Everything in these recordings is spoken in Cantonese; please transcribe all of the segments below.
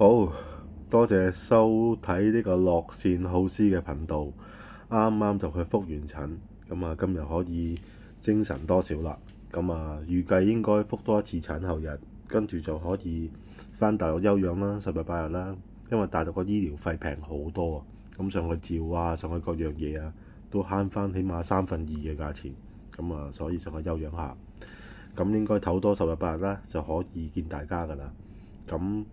好多謝收睇呢個樂善好施嘅頻道，啱啱就去覆完診，咁啊今日可以精神多少啦，咁啊預計應該覆多一次診後日，跟住就可以返大陸休養啦，10日8日啦，因為大陸個醫療費平好多啊，咁上去照啊，上去各樣嘢啊，都慳返起碼2/3嘅價錢，咁啊所以上去休養下，咁應該唞多10日8日啦，就可以見大家㗎啦，咁。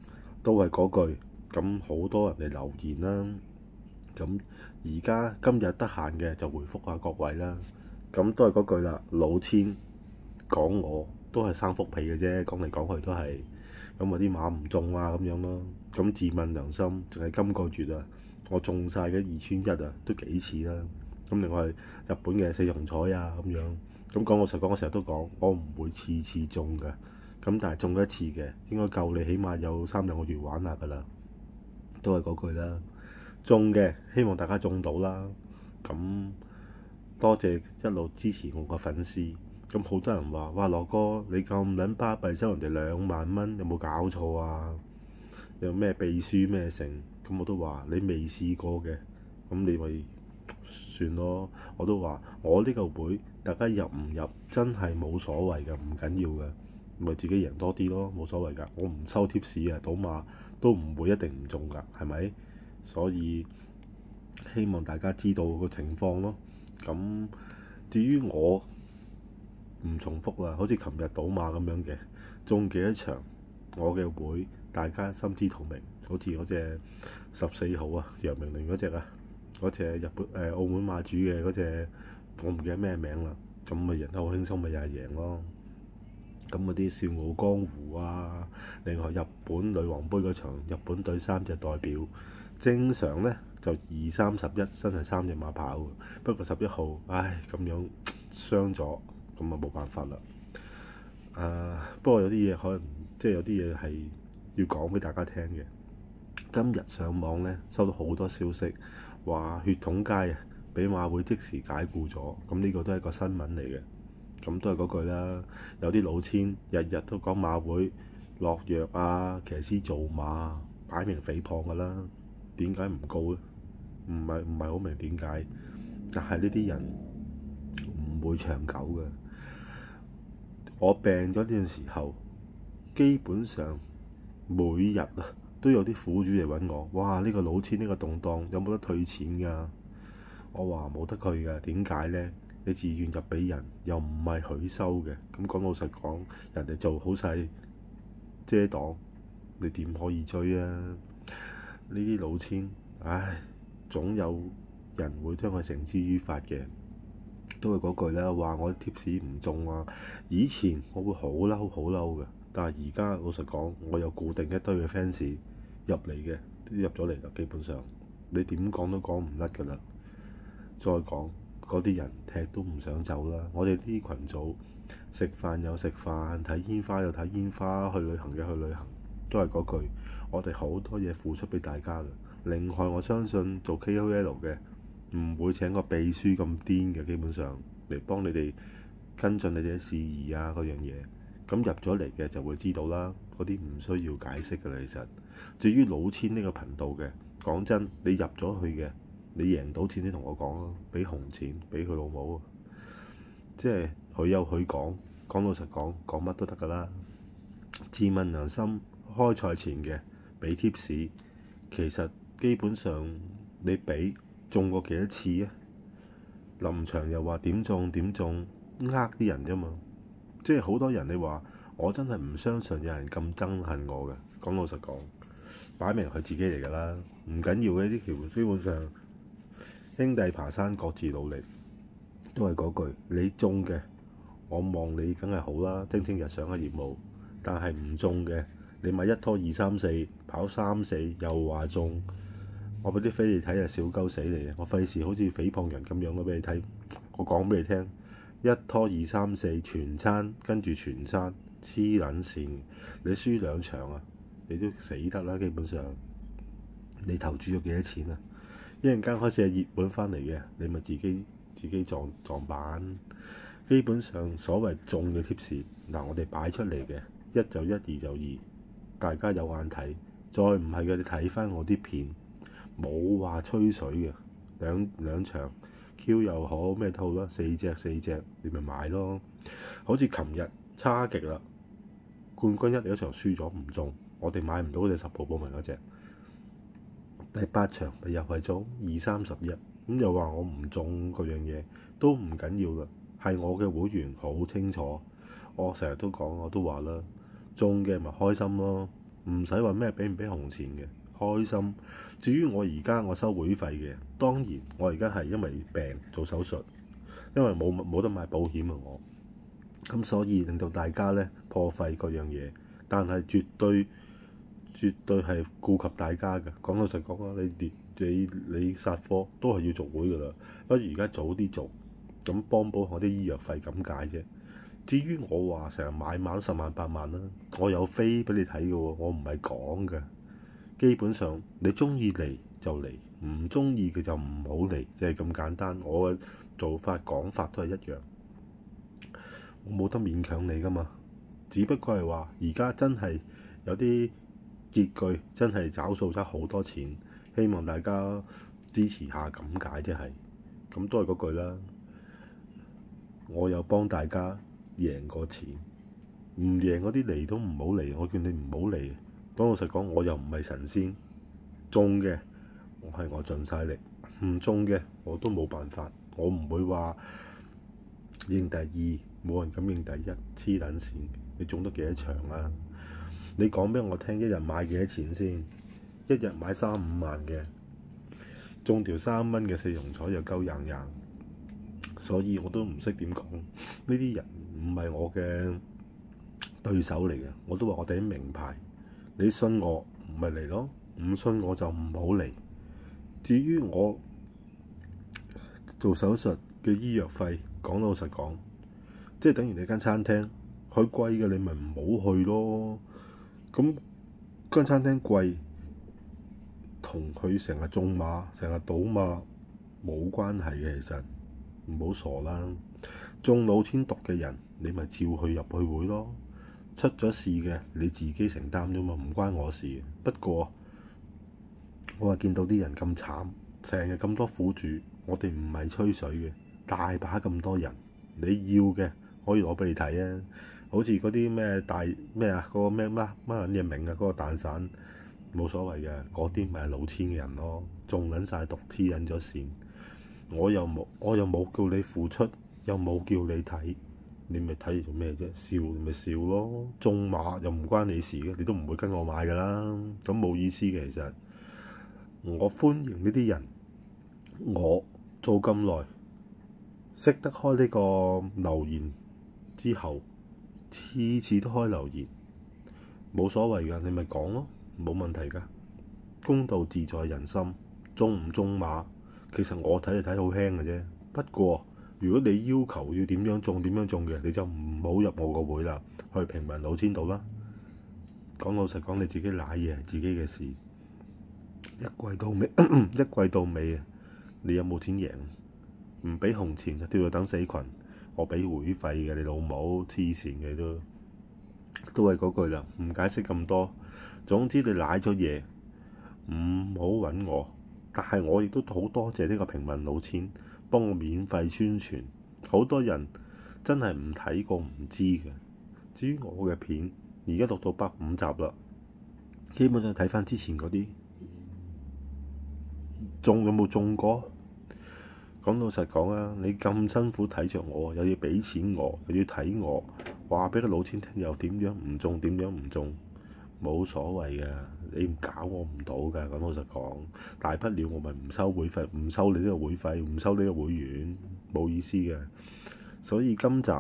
都係嗰句，咁好多人嚟留言啦。咁而家今日得閒嘅就回覆下各位啦。咁都係嗰句啦，老千講我都係生幅屁嘅啫，講嚟講去都係咁啊啲馬唔中啊咁樣咯。咁自問良心，淨係今個月啊，我中晒嘅2001啊，都幾次啦。咁另外日本嘅四重彩啊咁樣，咁講老實講，我成日都講，我唔會次次中嘅。咁但係中一次嘅應該夠你起碼有3-2個月玩下㗎啦，都係嗰句啦。中嘅希望大家中到啦。咁多謝一路支持我個粉絲。咁好多人話：哇，羅哥你咁撚巴閉收人哋2萬蚊，有冇搞錯啊？有咩秘書咩成？咁我都話你未試過嘅，咁你咪算咯。我都話我呢個會大家入唔入真係冇所謂㗎，唔緊要㗎。咪自己贏多啲咯，冇所謂㗎。我唔收貼士啊，賭馬都唔會一定唔中㗎，係咪？所以希望大家知道個情況咯。咁至於我唔重複啦，好似琴日賭馬咁樣嘅，中幾多場，我嘅會大家心知肚明。好似嗰隻14號啊，楊明綸嗰隻啊，嗰隻日本澳門馬主嘅嗰隻，我唔記得咩名啦。咁咪贏得好輕鬆，咪又係贏咯。咁嗰啲笑傲江湖啊，另外日本女王杯嗰場，日本隊3隻代表，正常呢就2、3、11真係3隻馬跑，不過11號，唉咁樣傷咗，咁啊冇辦法啦。不過有啲嘢可能即係有啲嘢係要講俾大家聽嘅。今日上網呢，收到好多消息，話血統街啊俾馬會即時解僱咗，咁呢個都係個新聞嚟嘅。咁都係嗰句啦，有啲老千日日都講馬會落藥啊，騎師做馬，擺明誹謗㗎啦。點解唔告呢？唔係好明點解。但係呢啲人唔會長久嘅。我病咗呢陣時候，基本上每日啊都有啲苦主嚟揾我。哇！呢個老千呢個動盪有冇得退錢㗎？我話冇得退㗎。點解呢？你自願入俾人，又唔係佢收嘅。咁講老實講，人哋做好晒遮擋，你點可以追啊？呢啲老千，唉，總有人會將佢繩之於法嘅。都係嗰句啦，話我啲貼士唔中啊。以前我會好嬲嘅，但係而家老實講，我有固定一堆嘅 fans 入嚟嘅，都入咗嚟啦。基本上你點講都講唔甩㗎啦。再講。嗰啲人踢都唔想走啦。我哋呢啲群組食飯有食飯，睇煙花有睇煙花，去旅行嘅去旅行，都係嗰句。我哋好多嘢付出俾大家嘅。另外我相信做 KOL 嘅唔會請個秘書咁癲嘅，基本上嚟幫你哋跟進你哋嘅事宜啊嗰樣嘢。咁入咗嚟嘅就會知道啦。嗰啲唔需要解釋㗎啦。其實至於老千呢個頻道嘅，講真，你入咗去嘅。你贏到錢先同我講咯，俾紅錢俾佢老母，即係佢有佢講，講老實講乜都得㗎啦。自問良心，開賽前嘅俾貼士，其實基本上你俾中過幾多次啊？臨場又話點中，呃啲人啫嘛。即係好多人你話，我真係唔相信有人咁憎恨我嘅。講老實講，擺明佢自己嚟㗎啦，唔緊要嘅呢條，基本上。兄弟爬山各自努力，都係嗰句。你中嘅，我望你梗係好啦，蒸蒸日上嘅業務。但係唔中嘅，你咪1拖2、3、4跑3、4又話中，我俾啲飛你睇就少鳩死你嘅。我費事好似誹謗人咁樣咯，俾你睇。我講俾你聽，1拖2、3、4全餐，跟住全餐黐撚線。你輸2場啊，你都死得啦。基本上你投注咗幾多錢啊？一陣間開始係熱門翻嚟嘅，你咪自己撞板。基本上所謂中嘅貼士，嗱我哋擺出嚟嘅，1就1，2就2，大家有眼睇，再唔係嘅，你睇翻我啲片，冇話吹水嘅，兩場 Q 又好咩套啦，四隻你咪買咯。好似琴日差極啦，冠軍一嚟嗰場輸咗唔中，我哋買唔到嗰隻10號寶文嗰隻。第8場咪又係中231，咁又話我唔中嗰樣嘢都唔緊要啦，係我嘅會員好清楚，我成日都講，我都話啦，中嘅咪開心咯，唔使話咩俾唔俾紅錢嘅，開心。至於我而家我收會費嘅，當然我而家係因為病做手術，因為冇得買保險啊我，咁所以令到大家呢破費嗰樣嘢，但係絕對係顧及大家嘅。講老實講啦，你殺科都係要續會㗎啦，不如而家早啲續，咁幫補我啲醫藥費咁解啫。至於我話成日買晚10萬8萬啦，我有飛俾你睇嘅喎，我唔係講嘅。基本上你中意嚟就嚟，唔中意嘅就唔好嚟，就係咁簡單。我嘅做法講法都係一樣，我冇得勉強你噶嘛。只不過係話而家真係有啲結據，真係找數得好多錢，希望大家支持下咁解啫係。咁都係嗰句啦，我有幫大家贏過錢，唔贏嗰啲嚟都唔好嚟，我叫你唔好嚟。講老實講，我又唔係神仙，中嘅我係我盡晒力，唔中嘅我都冇辦法，我唔會話認第二，冇人敢認第一，黐撚線。你中得幾多場啊？你講俾我聽，一日買幾多錢先？一日買3-5萬嘅，中條3蚊嘅4重彩又夠贏，所以我都唔識點講。呢啲人唔係我嘅對手嚟嘅，我都話我哋啲名牌。你信我咪嚟咯，唔信我就唔好嚟。至於我做手術嘅醫藥費，講老實講，即係等於你間餐廳，佢貴嘅你咪唔好去咯。咁間餐廳貴，同佢成日中馬、成日賭馬冇關係嘅，其實唔好傻啦。中老千毒嘅人，你咪照去入去會咯。出咗事嘅你自己承擔啫嘛，唔關我事。不過我話見到啲人咁慘，成日咁多苦主，我哋唔係吹水嘅，大把咁多人，你要嘅可以攞俾你睇啊。好似嗰啲咩大咩啊，嗰個咩乜撚嘢名啊，嗰個蛋散冇所謂嘅，嗰啲咪係老千嘅人咯，中撚晒毒，黐撚咗線。我又冇叫你付出，又冇叫你睇。你咪睇嚟做咩啫？笑咪笑咯，中馬又唔關你事嘅，你都唔會跟我買㗎啦，咁冇意思嘅。其實我歡迎呢啲人，我做咁耐，識得開呢個留言之後，次次都開留言，冇所謂㗎，你咪講咯，冇問題㗎。公道自在人心，中唔中馬，其實我睇就睇好輕嘅啫。不過如果你要求要點樣中嘅，你就唔好入我個會啦，去平民老千度啦。講老實講，你自己賴嘢係自己嘅事。一季到尾啊，你有冇錢贏？唔俾紅錢就叫做等死群。我俾會費嘅，你老母黐線嘅都係嗰句啦，唔解釋咁多。總之你賴咗嘢，唔好揾我。但係我亦都好多謝呢個平民老千，幫我免費宣傳，好多人真係唔睇過唔知嘅。至於我嘅片，而家錄到105集啦，基本上睇翻之前嗰啲，中有冇中過？講老實講啊，你咁辛苦睇着我，又要俾錢我，又要睇我，話俾個老千聽又點樣唔中，點樣唔中，冇所謂嘅，你搞我唔到㗎。講老實講，大不了我咪唔收會費，唔收你呢個會費，唔收呢個會員，冇意思嘅。所以今集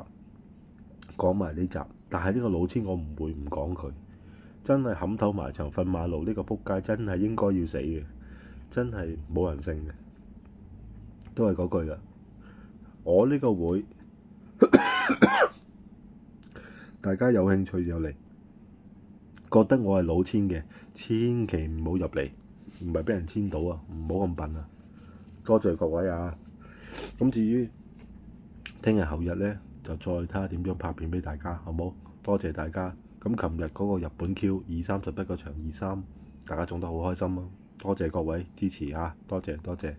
講埋呢集，但係呢個老千我唔會唔講佢，真係冚頭埋牆瞓馬路呢個仆街，真係應該要死嘅，真係冇人性嘅，都係嗰句啦。我呢個會大家有興趣就嚟，覺得我係老千嘅，千祈唔好入嚟，唔係俾人千到啊！唔好咁笨啊！多謝各位啊！咁至於聽日後日呢，就再睇下點樣拍片俾大家，好冇？多謝大家。咁琴日嗰個日本 Q 231個場23，大家種得好開心啊！多謝各位支持啊！多謝多謝。